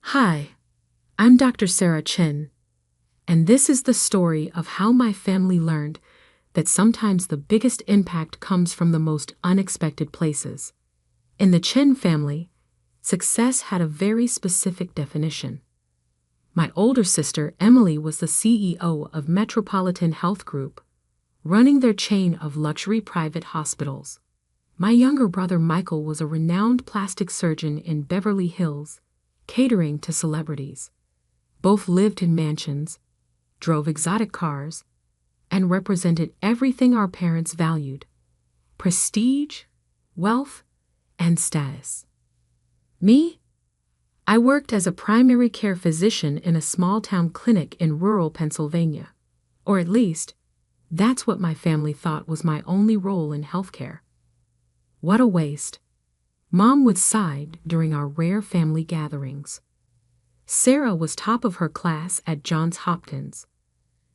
Hi, I'm Dr. Sarah Chin, and this is the story of how my family learned that sometimes the biggest impact comes from the most unexpected places. In the Chin family, success had a very specific definition. My older sister, Emily, was the CEO of Metropolitan Health Group, running their chain of luxury private hospitals. My younger brother, Michael, was a renowned plastic surgeon in Beverly Hills, catering to celebrities. Both lived in mansions, drove exotic cars, and represented everything our parents valued: prestige, wealth, and status. Me? I worked as a primary care physician in a small-town clinic in rural Pennsylvania. Or at least, that's what my family thought was my only role in healthcare. What a waste. Mom would sigh during our rare family gatherings. Sarah was top of her class at Johns Hopkins.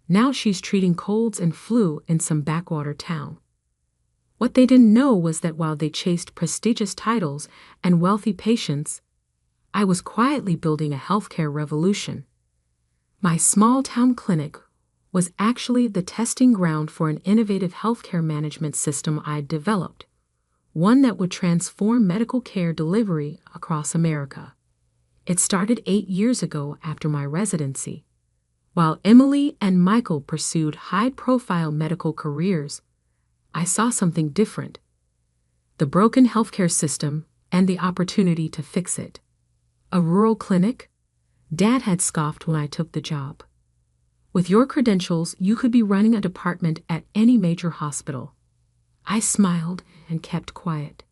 Now she's treating colds and flu in some backwater town. What they didn't know was that while they chased prestigious titles and wealthy patients, I was quietly building a healthcare revolution. My small-town clinic was actually the testing ground for an innovative healthcare management system I'd developed, one that would transform medical care delivery across America. It started 8 years ago after my residency. While Emily and Michael pursued high-profile medical careers, I saw something different: the broken healthcare system and the opportunity to fix it. A rural clinic? Dad had scoffed when I took the job. With your credentials, you could be running a department at any major hospital. I smiled and kept quiet,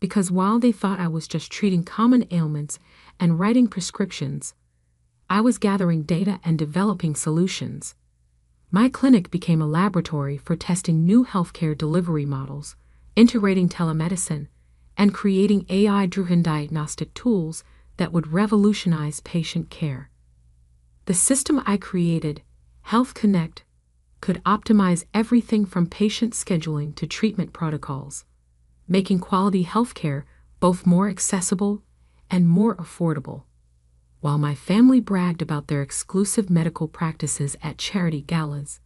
because while they thought I was just treating common ailments and writing prescriptions, I was gathering data and developing solutions. My clinic became a laboratory for testing new healthcare delivery models, integrating telemedicine, and creating AI-driven diagnostic tools that would revolutionize patient care. The system I created, Health Connect, could optimize everything from patient scheduling to treatment protocols, making quality healthcare both more accessible and more affordable. While my family bragged about their exclusive medical practices at charity galas,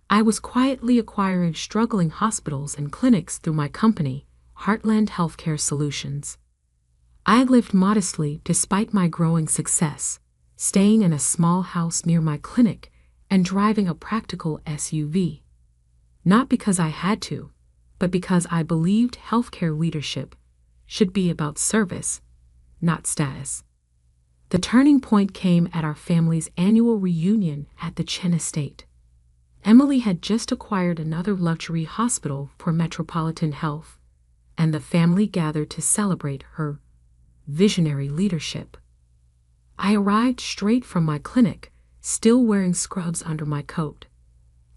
I was quietly acquiring struggling hospitals and clinics through my company, Heartland Healthcare Solutions. I lived modestly despite my growing success, staying in a small house near my clinic and driving a practical SUV. Not because I had to, but because I believed healthcare leadership should be about service, not status. The turning point came at our family's annual reunion at the Chin estate. Emily had just acquired another luxury hospital for Metropolitan Health, and the family gathered to celebrate her visionary leadership. I arrived straight from my clinic, still wearing scrubs under my coat.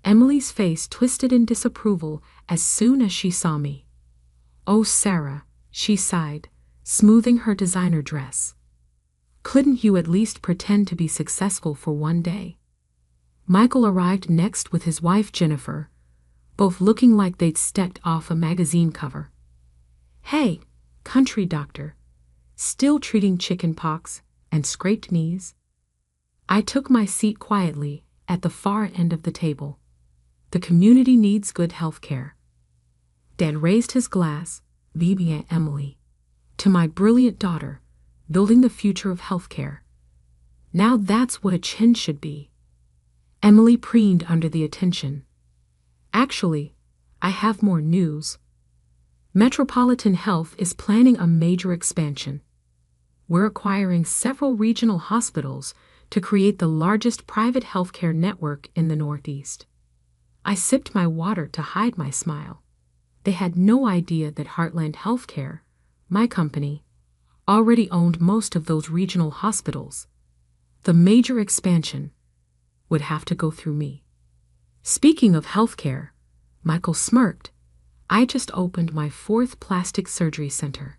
Emily's face twisted in disapproval as soon as she saw me. "Oh, Sarah," she sighed, smoothing her designer dress. "Couldn't you at least pretend to be successful for one day?" Michael arrived next with his wife Jennifer, both looking like they'd stepped off a magazine cover. "Hey, country doctor, still treating chicken pox and scraped knees?" I took my seat quietly at the far end of the table. The community needs good health care. Dad raised his glass, beaming at Emily. "To my brilliant daughter, building the future of healthcare. Now that's what a Chin should be." Emily preened under the attention. "Actually, I have more news. Metropolitan Health is planning a major expansion. We're acquiring several regional hospitals to create the largest private healthcare network in the Northeast." I sipped my water to hide my smile. They had no idea that Heartland Healthcare, my company, already owned most of those regional hospitals. The major expansion would have to go through me. Speaking of healthcare, Michael smirked. "I just opened my 4th plastic surgery center.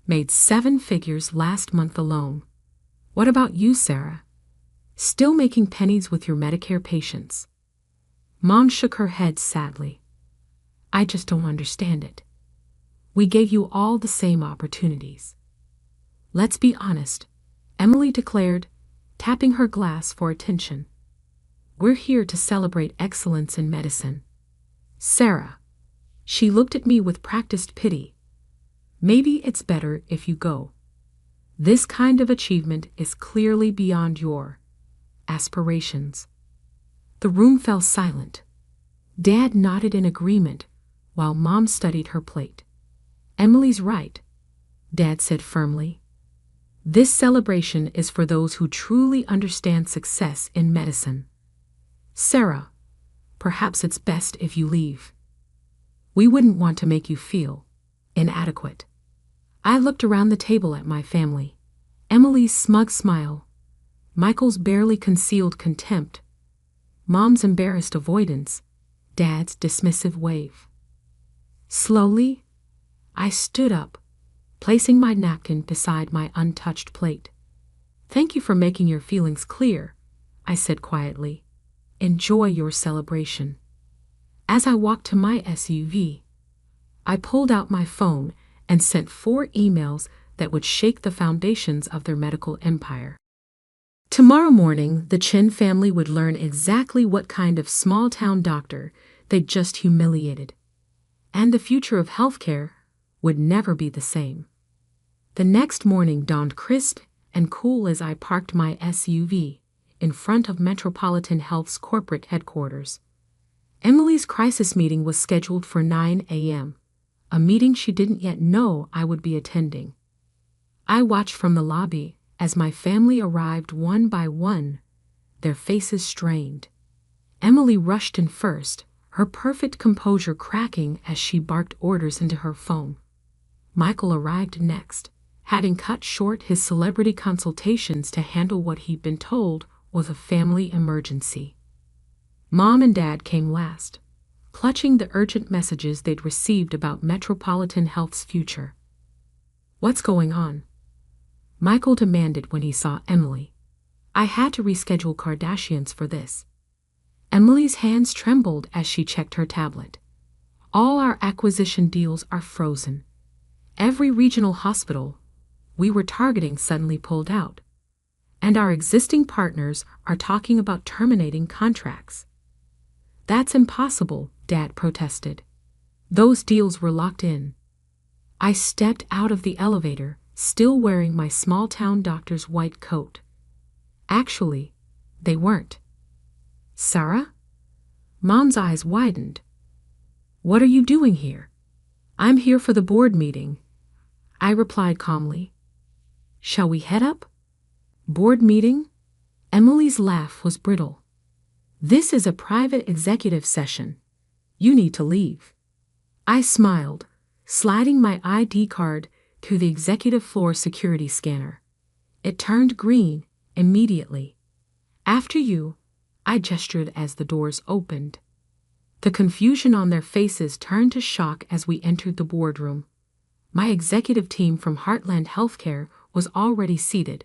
Made 7 figures last month alone. What about you, Sarah? Still making pennies with your Medicare patients?" Mom shook her head sadly. "I just don't understand it. We gave you all the same opportunities. Let's be honest, Emily declared, tapping her glass for attention. We're here to celebrate excellence in medicine. Sarah. She looked at me with practiced pity. Maybe it's better if you go. This kind of achievement is clearly beyond your aspirations. The room fell silent. Dad nodded in agreement, while Mom studied her plate. Emily's right, Dad said firmly. This celebration is for those who truly understand success in medicine. Sarah, perhaps it's best if you leave. We wouldn't want to make you feel inadequate. I looked around the table at my family. Emily's smug smile, Michael's barely concealed contempt, Mom's embarrassed avoidance, Dad's dismissive wave. Slowly, I stood up, placing my napkin beside my untouched plate. Thank you for making your feelings clear, I said quietly. Enjoy your celebration. As I walked to my SUV, I pulled out my phone and sent 4 emails that would shake the foundations of their medical empire. Tomorrow morning, the Chen family would learn exactly what kind of small-town doctor they'd just humiliated. And the future of healthcare would never be the same. The next morning dawned crisp and cool as I parked my SUV in front of Metropolitan Health's corporate headquarters. Emily's crisis meeting was scheduled for 9 a.m., a meeting she didn't yet know I would be attending. I watched from the lobby as my family arrived one by one, their faces strained. Emily rushed in first, her perfect composure cracking as she barked orders into her phone. Michael arrived next, having cut short his celebrity consultations to handle what he'd been told was a family emergency. Mom and Dad came last, clutching the urgent messages they'd received about Metropolitan Health's future. What's going on? Michael demanded when he saw Emily. I had to reschedule Kardashians for this. Emily's hands trembled as she checked her tablet. All our acquisition deals are frozen. Every regional hospital we were targeting suddenly pulled out. And our existing partners are talking about terminating contracts. That's impossible, Dad protested. Those deals were locked in. I stepped out of the elevator, still wearing my small-town doctor's white coat. Actually, they weren't. Sarah? Mom's eyes widened. What are you doing here? I'm here for the board meeting, I replied calmly. Shall we head up? Board meeting? Emily's laugh was brittle. This is a private executive session. You need to leave. I smiled, sliding my ID card through the executive floor security scanner. It turned green immediately. After you, I gestured as the doors opened. The confusion on their faces turned to shock as we entered the boardroom. My executive team from Heartland Healthcare was already seated,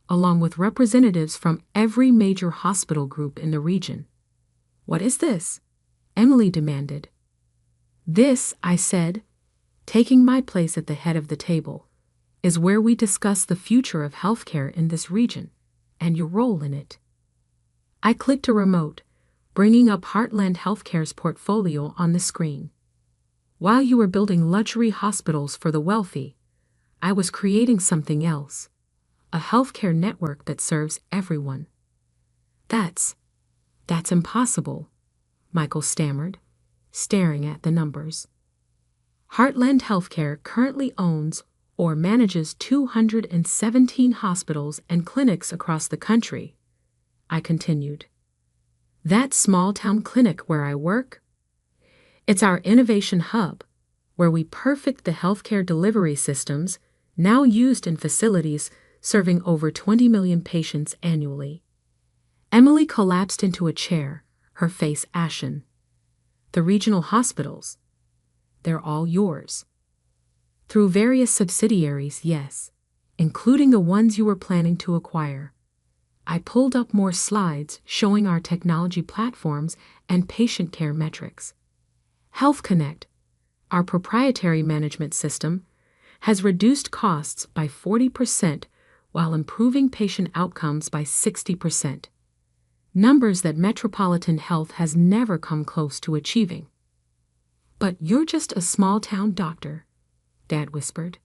along with representatives from every major hospital group in the region. What is this? Emily demanded. This, I said, taking my place at the head of the table, is where we discuss the future of healthcare in this region and your role in it. I clicked a remote, bringing up Heartland Healthcare's portfolio on the screen. While you were building luxury hospitals for the wealthy, I was creating something else, a healthcare network that serves everyone. That's impossible, Michael stammered, staring at the numbers. Heartland Healthcare currently owns or manages 217 hospitals and clinics across the country, I continued. That small-town clinic where I work? It's our innovation hub, where we perfect the healthcare delivery systems now used in facilities serving over 20 million patients annually. Emily collapsed into a chair, her face ashen. The regional hospitals, they're all yours. Through various subsidiaries, yes, including the ones you were planning to acquire. I pulled up more slides showing our technology platforms and patient care metrics. Health Connect, our proprietary management system, has reduced costs by 40% while improving patient outcomes by 60%. Numbers that Metropolitan Health has never come close to achieving. "But you're just a small-town doctor," Dad whispered.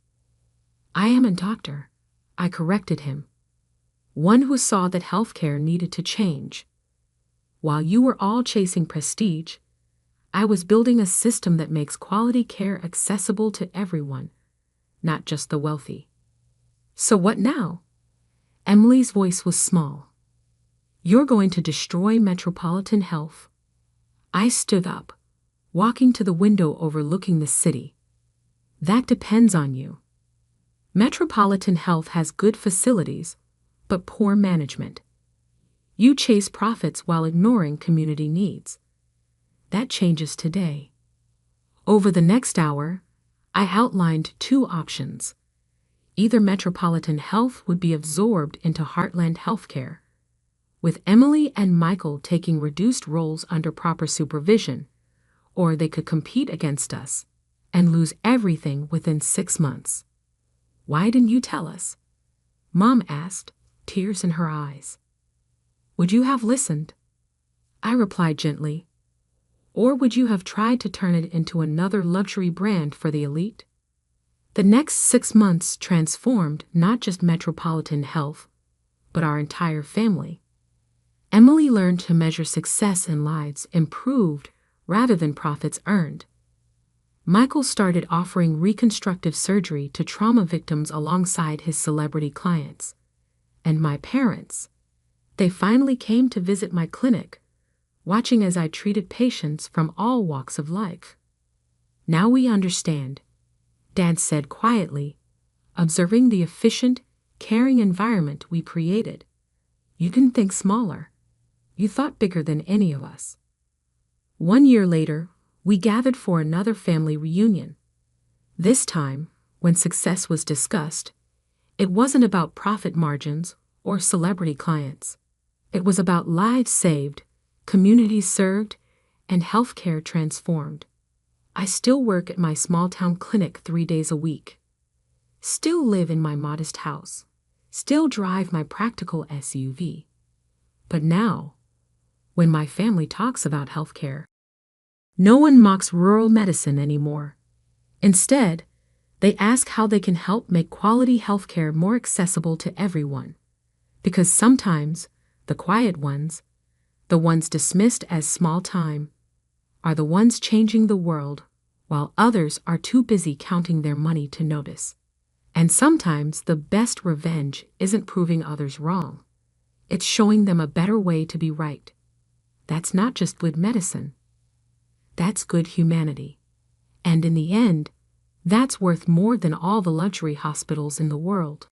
"I am a doctor," I corrected him. "One who saw that healthcare needed to change. While you were all chasing prestige, I was building a system that makes quality care accessible to everyone, not just the wealthy." "So what now?" Emily's voice was small. "You're going to destroy Metropolitan Health." I stood up, walking to the window overlooking the city. "That depends on you. Metropolitan Health has good facilities, but poor management. You chase profits while ignoring community needs. That changes today." Over the next hour, I outlined two options. Either Metropolitan Health would be absorbed into Heartland Healthcare, with Emily and Michael taking reduced roles under proper supervision, or they could compete against us and lose everything within 6 months. "Why didn't you tell us?" Mom asked, tears in her eyes. "Would you have listened?" I replied gently. "Or would you have tried to turn it into another luxury brand for the elite?" The next 6 months transformed not just Metropolitan Health, but our entire family. Emily learned to measure success in lives improved rather than profits earned. Michael started offering reconstructive surgery to trauma victims alongside his celebrity clients. And my parents, they finally came to visit my clinic, watching as I treated patients from all walks of life. "Now we understand," Dad said quietly, observing the efficient, caring environment we created. "You can think smaller. You thought bigger than any of us." 1 year later, we gathered for another family reunion. This time, when success was discussed, it wasn't about profit margins or celebrity clients. It was about lives saved, communities served, and healthcare transformed. I still work at my small-town clinic 3 days a week. Still live in my modest house. Still drive my practical SUV. But now, when my family talks about healthcare, no one mocks rural medicine anymore. Instead, they ask how they can help make quality healthcare more accessible to everyone. Because sometimes, the quiet ones, the ones dismissed as small time, are the ones changing the world, while others are too busy counting their money to notice. And sometimes the best revenge isn't proving others wrong. It's showing them a better way to be right. That's not just good medicine. That's good humanity. And in the end, that's worth more than all the luxury hospitals in the world.